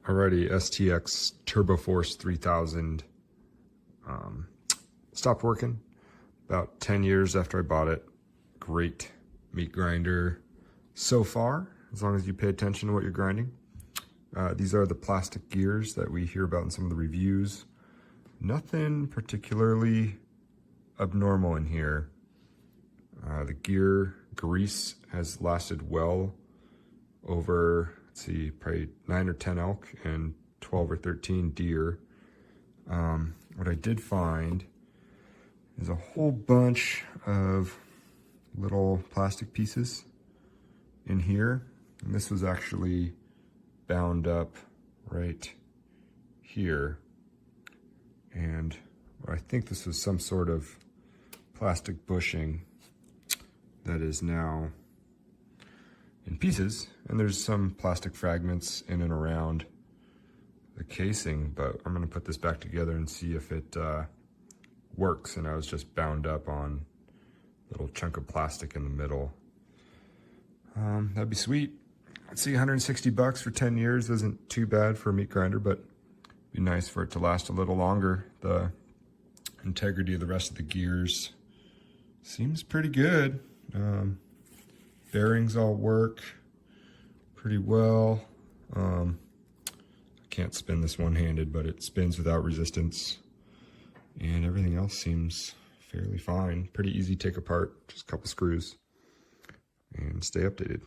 Alrighty, STX Turboforce 3000 stopped working about 10 years after I bought it. Great meat grinder so far, as long as you pay attention to what you're grinding. These are the plastic gears that we hear about in some of the reviews. Nothing particularly abnormal in here. The gear grease has lasted well over, let's see, probably 9 or 10 elk and 12 or 13 deer. What I did find is a whole bunch of little plastic pieces in here. And this was actually bound up right here. And I think this was some sort of plastic bushing that is now in pieces. And there's some plastic fragments in and around the casing, but I'm gonna put this back together and see if it works. And I was just bound up on a little chunk of plastic in the middle. That'd be sweet. Let's see, 160 bucks for 10 years isn't too bad for a meat grinder, but it'd be nice for it to last a little longer. The integrity of the rest of the gears seems pretty good. Bearings all work pretty well. I can't spin this one-handed, but it spins without resistance. And everything else seems fairly fine. Pretty easy to take apart, just a couple screws. And stay updated.